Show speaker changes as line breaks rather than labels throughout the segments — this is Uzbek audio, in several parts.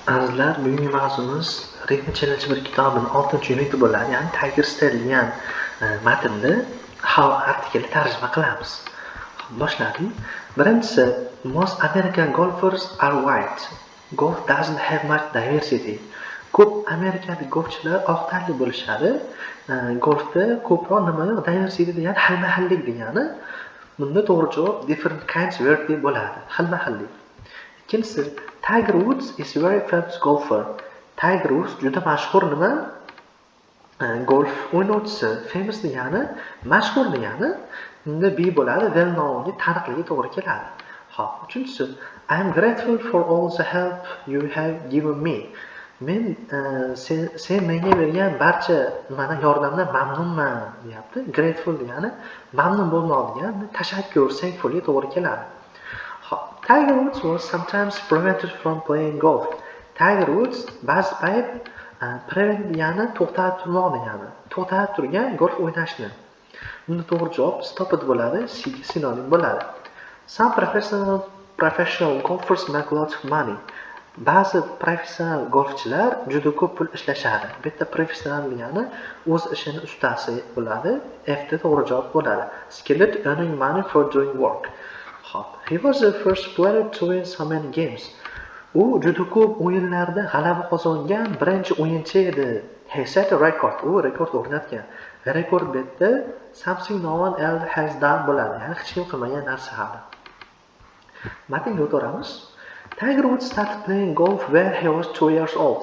Azizlar, bugungi mavzumiz Ritmi Challenge bir kitobining 6-uniti bo'ladi. Ya'ni Tiger Still degan matnni how artikelli tarjima qilamiz. Boshladik. Birinchisi, most American golfers are white. Golf doesn't have much diversity. Ko'p amerikalik golfchilar oq tanli bo'lishadi. Golfda ko'proq nima yo'q? Diversity degani xilma-xillik degani. Bunda to'g'ri javob different kinds variety bo'ladi. Xilma-xillik. Ikkinchisi, Tiger Woods is very famous golfer. Tiger Woods juda mashhur nima? Golf o'ynovchisi. Famous degani mashhur degani. Bunda be bo'ladi, well knownga taniqligi to'g'ri keladi. Xo'p, uchinchisi, I am grateful for all the help you have given me. Men sen menga bergan barcha mana yordamdan mamnunman, deyapti. Grateful degani mamnun bo'lmoq degani, tashakkur, thankfulga to'g'ri keladi. Tiger Woods was sometimes prevented from playing golf. Tiger Woods ba'zi payt prevent degani to'xtatib turmoq degani. To'xtatib turgan golf o'ynashni. Bunda to'g'ri javob stopped bo'ladi, sinonim bo'ladi. Some professional golfers make lots of money. Ba'zi professional golfchilar juda ko'p pul ishlashadi. Bu yerda professional degani o'z ishini ustasi bo'ladi. F da to'g'ri javob bo'ladi. Skilled, earning money for doing work. He was the first player to win so many games. U juda ko'p o'yinlarda g'alaba qozongan birinchi o'yinchi edi. He set a record. U rekord o'rnatgan. Rekord bu yerda something no one else has done bo'ladi. Ya'ni hech kim qilmagan narsa hali. Matnga o'tamiz. Tiger Woods started playing golf when he was 2 years old.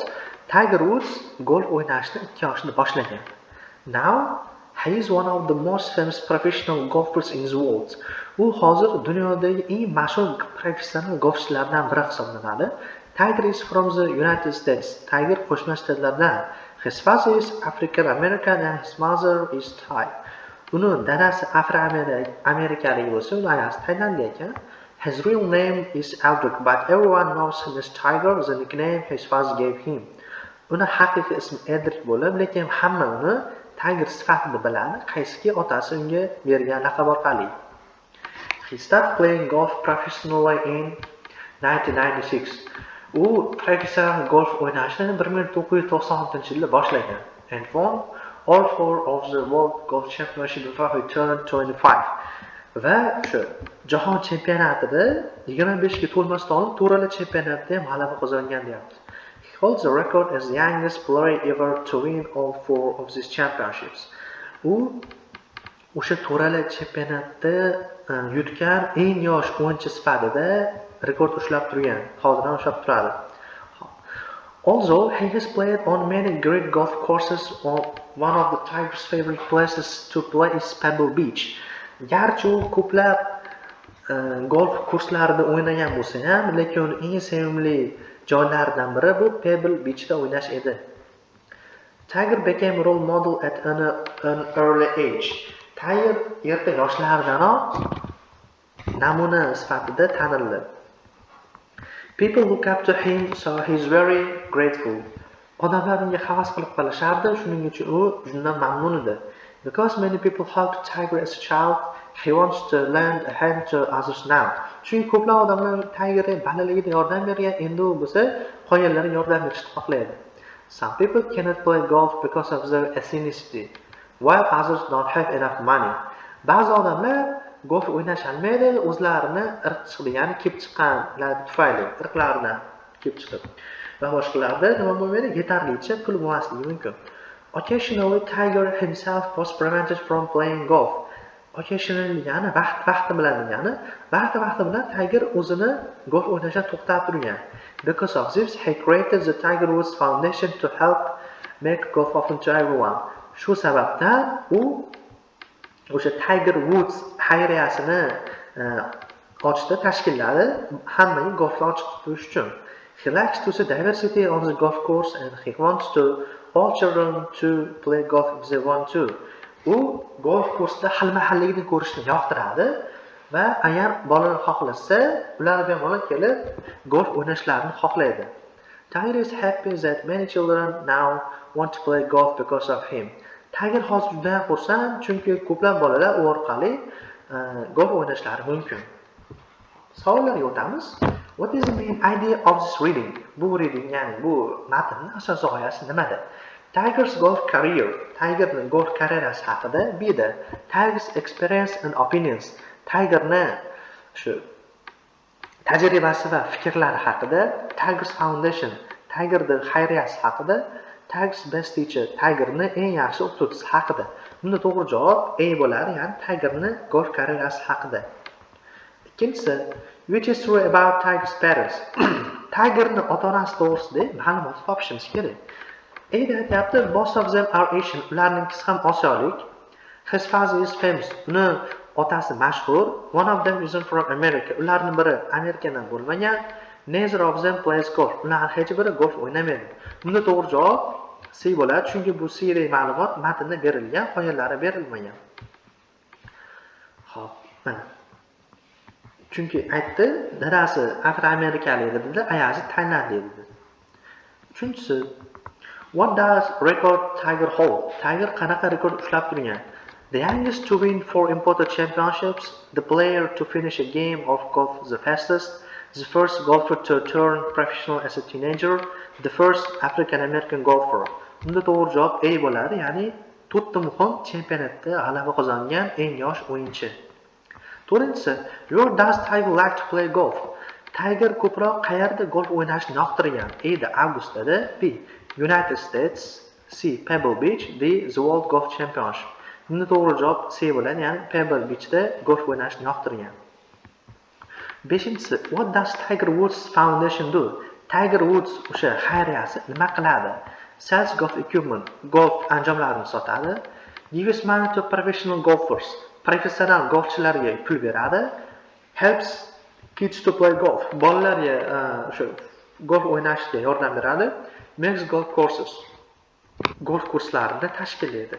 Tiger Woods golf o'ynashni 2 yoshida boshlagan. Now he is one of the most famous professional golfers in the world. U hozir dunyodagi eng mashhur professional golfchilardan biri hisoblanadi. Tiger is from the United States. Tiger Qo'shma Shtatlardan. His father is African American and his mother is Thai. Uni dadasi afro-amerikalik bo'lsa, uning onasi taylandlik ekan. His real name is Aldrich, but everyone knows him as Tiger, the nickname his father gave him. Uni haqiqiy ismi Aldrich bo'lib, lekin hamma uni Tiger sifatida biladi, qaysiki otasi unga bergan laqab orqali. He started playing golf professionally in 1996. U professional golf o'ynashni 1996-yilda boshlagan. And won all 4 of the World Golf Championship before he turned 25. Va shu jahon chempionatida 25 ga to'lmasdan oldin to'rala chempionatda ham g'alaba qozongan deyapti. He holds the record as the youngest player ever to win all 4 of these championships. U o'sha to'rala chempionatda yutgan eng yosh o'yinchi sifatida rekord ushlab turgan. Hozir ham ushlab turadi. Although he has played on many great golf courses, one of the Tiger's favorite places to play is Pebble Beach. Garchi u ko'plab golf kurslarida o'ynagan bo'lsa ham, lekin eng sevimli joylaridan biri bu Pebble Beachda o'ynash edi. Tiger became a role model at an early age. Tiger erta yoshlardanoq namuna sifatida tanildi. People look up to him, so he's very grateful. Odamlar unga havas qilib qolishardi, shuning uchun u juda mamnun edi. Because many people helped Tiger as a child, he wants to lend a hand to others now. Chunki ko'plab odamlar Tigerga bolaligida yordam bergan, endi u bo'lsa qolganlarga yordam berishni xohlaydi. Some people cannot play golf because of their ethnicity, while others don't have enough money. Ba'zi odamlar golf o'ynash olmaydi, o'zlarini irq degani kelib chiqqanlar tufayli, irqlaridan kelib chiqib. Va boshqalarda nima bo'lmaydi, yetarlicha pul bo'lmasligi mumkin. Occasionally Tiger himself was prevented from playing golf. Occasionally degani vaqti bilan degani, vaqti bilan Tiger o'zini golf o'ynashdan to'xtatib turgan. Because of this, he created the Tiger Woods Foundation to help make golf open to everyone. Shu sababdan u o'sha Tiger Woods xayriyasini ochdi, tashkilladi, hammaga golfni ochiq qo'yish uchun. He likes to see diversity on the golf course and he wants to all children to play golf if they want to. U golf kursida xilma-xillikni ko'rishni yoqtiradi va agar bolalar xohlasa, ular bilan olib kelib golf o'ynashlarini xohlaydi. Tiger is happy that many children now want to play golf because of him. Tiger hozir juda xursand, chunki ko'plab bolalar u orqali golf o'ynashlari mumkin. Savollarga o'tamiz. What is the main idea of this reading? Bu reading ya'ni bu matnning asosiy g'oyasi nimada? Tiger's golf career. Tigerning golf karyerasi haqida. B-da Tiger's experience and opinions. Tigerning shu tajribasi va fikrlari haqida. Tiger's foundation. Tigerning xayriyasi haqida. Tiger's best teacher. Tigerning eng yaxshi o'qituvchisi haqida. Bunda to'g'ri javob A bo'ladi, ya'ni Tigerning golf karyerasi haqida. Ikkinchisi, which is true about Tiger's parents. Tigerning ota-onasi to'g'risida ma'lumot topishimiz kerak. A'da aytyapti, most of them are Asian. Ularningkisi ham Osiyolik. His father is famous. Uni otasi mashhur. One of them isn't from America. Ularning biri Amerikadan bo'lmagan. Neither of them plays golf. Ularning hech biri golf o'ynamaydi. Bunda to'g'ri javob C bo'ladi, chunki bu C'dagi ma'lumot matnda berilgan, qolganlari berilmagan. Xo'p, mana. Chunki aytdi, dadasi afroamerikalik dedi, ayasi taylandlik dedi. Uchinchisi, what does record Tiger hold? Tiger qanaqa rekord ushlab turgan? The youngest to win 4 imported championships, the player to finish a game of golf the fastest, the first golfer to turn professional as a teenager, the first African American golfer. Bunda to'g'ri javob A bo'ladi, ya'ni 4 ta muhim chempionatda g'alaba qozongan eng yosh o'yinchi. To'rtinchisi, where does Tiger like to play golf? Tiger ko'proq qayerda golf o'ynashni yoqtirgan? A da Augusta'da, B United States, C Pebble Beach, D the World Golf Championship. Bunda to'g'ri javob C bo'ladi, ya'ni Pebble Beachda golf o'ynashni yoqtirgan. Beshinchisi, what does Tiger Woods Foundation do? Tiger Woods o'sha xayriyasi nima qiladi? Sells golf equipment, golf anjomlarini sotadi. Gives money to professional golfers, professional golfchilarga pul beradi. Helps kids to play golf, bolalarga o'sha golf o'ynashga yordam beradi. Makes golf courses, golf kurslarini tashkillaydi.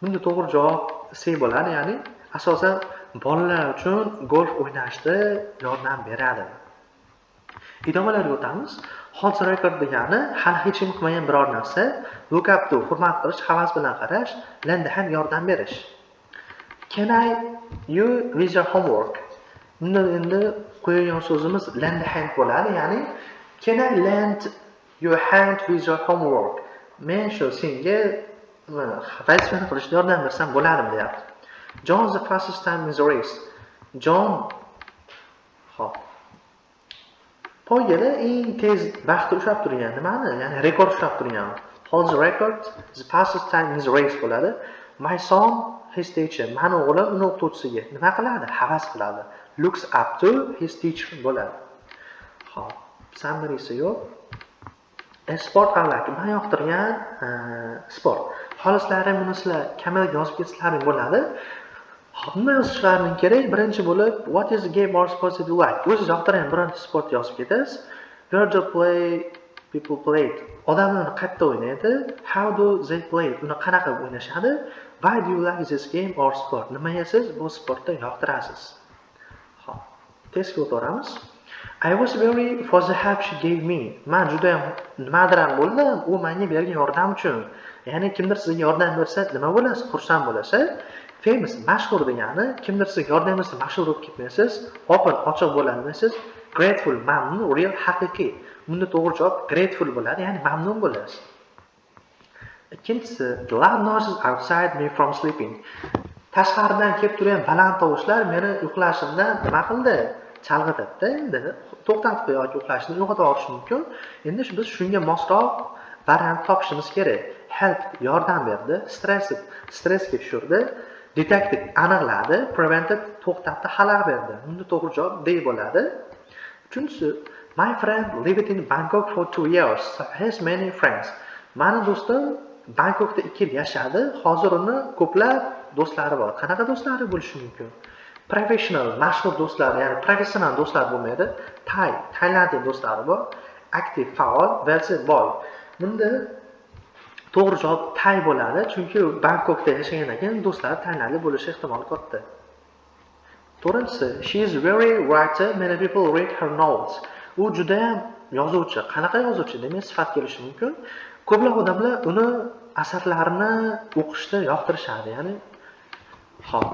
Bunda to'g'ri javob C bo'ladi, ya'ni asosan bolalar uchun golf o'ynashda yordam beradi. Idomalarga o'tamiz. Hold record degani hali hech kim qilmagan biror narsa, look up to hurmat qilish, havas bilan qarash, lend a hand yordam berish. Can I you with your homework? Bunda endi qo'yilgan so'zimiz lend a hand bo'ladi, ya'ni can I lend your hand with your homework? Men shu senga vazifani qilishda yordam bersam bo'ladimi deyapti. John's the fastest time in the race. John hop poygada eng tez vaqtda ushlab turgan. Nimani? Ya'ni rekord ushlab turgan. Holds the record, the fastest time in the race bo'ladi. My son, his teacher. Mani o'g'lim uni o'qituvchisiga nima qiladi? Havas qiladi. Looks up to his teacher bo'ladi. Hop, summary'si yo'q. Sport avlaki men yoqtirgan sport. Xolislari buni sizlar kamalga yozib ketsalar bo'ladi. Nima yozishlaring kerak? Birinchi bo'lib, what is the game or sport you like? O'zingiz yoqtirgan bironta sport yozib ketasiz. Where do play people play it? Odamlar qayerda o'ynaydi? How do they play it? Uni qanaqa o'ynashadi? Why do you like this game or sport? Nimaga siz bu sportni yoqtirasiz? Xo'p, testga o'tamiz. I was very for the help she gave me. Men juda ham nimadir bo'ldim, u menga bergan yordam uchun. Ya'ni kimdir sizga yordam bersa, nima bo'lasiz? Xursand bo'lasiz. Famous, mashhur degani, kimdir sizga yordam bersa mashhur bo'lib ketmaysiz, open, ochiq bo'lolmaysiz. Grateful, mamnun, real, haqiqiy. Bunda to'g'ri javob grateful bo'ladi, ya'ni mamnun bo'lasiz. Ikkinchisi, the loud noises outside me from sleeping. Tashqaridan kelib turgan baland tovushlar meni uxlashimdan nima qildi? Chalg'itadi. Endi to'xtatib qo'yib uxlashni uyg'otib yuborishi mumkin. Endi biz shunga mosroq variant topishimiz kerak. Help, yordam berdi. Stressga tushirdi. Detected, aniqladi. Prevented, to'xtatdi, xalal berdi. Bunda to'g'ri javob D bo'ladi. Uchinchisi, my friend lived in Bangkok for 2 years. Has many friends. Mani do'stim Bangkokda 2 yil yashadi. Hozir uni ko'plab do'stlari bor. Qanaqa do'stlari bo'lishi mumkin? Professional, mashhur do'stlar, ya'ni professional do'stlar bo'lmaydi. Taylandlik do'stlari bor. Active, faol, well-said boy. Bunda to'g'ri javob Tay bo'ladi, chunki Bangkokda yashagan ekan, do'stlari taylandlik bo'lishi ehtimoli katta. To'rtinchisi, she is very writer, many people read her novels. U juda ham yozuvchi. Qanaqa yozuvchi demak sifat kelishi mumkin. Ko'plab odamlar uni asarlarini o'qishni yoqtirishadi, ya'ni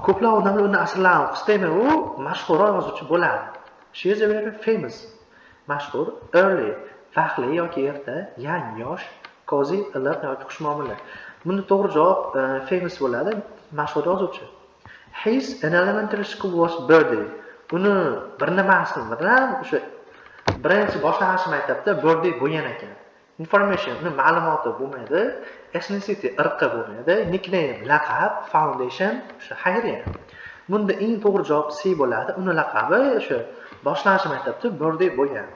ko'plab odamlar uni asarlarini o'qisa, demak u mashhur yozuvchi bo'ladi. She is very famous. mashhur, early vaqtli yoki erta, young yosh, cozy iliq yoki xushmuomala. Bunda to'g'ri javob famous bo'ladi, mashhur yozuvchi. His in elementary school was birthday. Uni bir nimasi bilan o'sha birinchi boshlang'ich maktabda birthday bo'lgan ekan. Information uni ma'lumoti bo'lmaydi, ethnicity irqi bo'lmaydi, nickname laqab, foundation o'sha xayriya. Bunda eng to'g'ri javob C bo'ladi. Uni laqabi o'sha boshlang'ich maktabda birthday bo'lgan.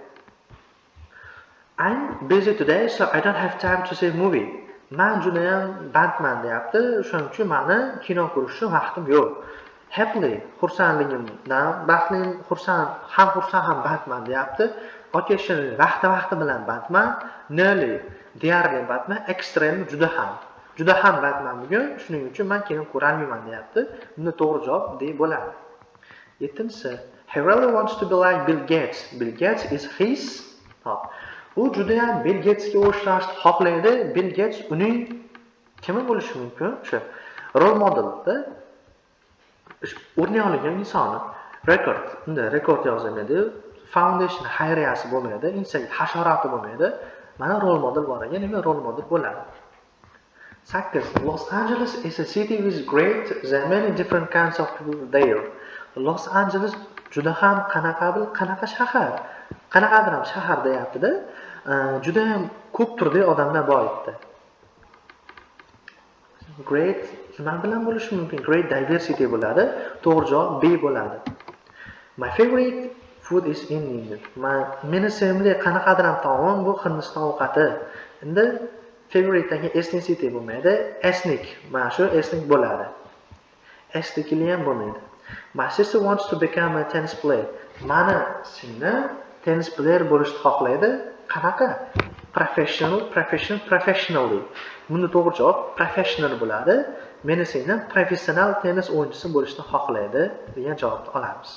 I'm busy today, so I don't have time to see movie. Men juda ham bandman deyapti, shuning uchun meni kino ko'rishga vaqtim yo'q. Happily xursandligimdan, baxtli xursand ham bandman deyapti. Occasionally vaqti bilan bandman. Nearly deyarli bandman. Extreme juda ham bandman bugun, shuning uchun men kino ko'ra olmayman deyapti. Bunda to'g'ri javob D bo'ladi. 7-si. He really wants to be like Bill Gates. Bill Gates is his. U juda ham Bill Gatesga o'xshashni xohlaydi. Bill Gates uning kimi bo'lishi mumkin? O'sha rol modelda o'rnak olgan insoni. Rekord. Unda rekord yozilmaydi. Foundation xayriyasi bo'lmaydi. Inson hasharoti bo'lmaydi. Mana rol model bor ekan, nima rol model bo'ladi? 8. Los Angeles is a city with great, there are many different kinds of people there. Los Angeles juda ham qanaqa shahar? Qanaqadir ham shahar deyapti-da. Juda ham ko'p turli odamlar bor edi. Great nima bilan bo'lishi mumkin? Great diversity bo'ladi. To'g'ri javob B bo'ladi. My favorite food is Indian. Meni sevimli qanaqadir ham taom bu Hindiston ovqati. Endi favorite dagi ethnicity bo'lmaydi, ethnic. Mana shu ethnic bo'ladi. Ethnically ham bo'lmaydi. My sister wants to become a tennis player. Mani singlim tennis player bo'lishni xohlaydi. Qanaqa? Professionally. Bunda to'g'ri javob professional bo'ladi. Meni singlim professional tennis o'yinchisi bo'lishni xohlaydi degan javobni olamiz.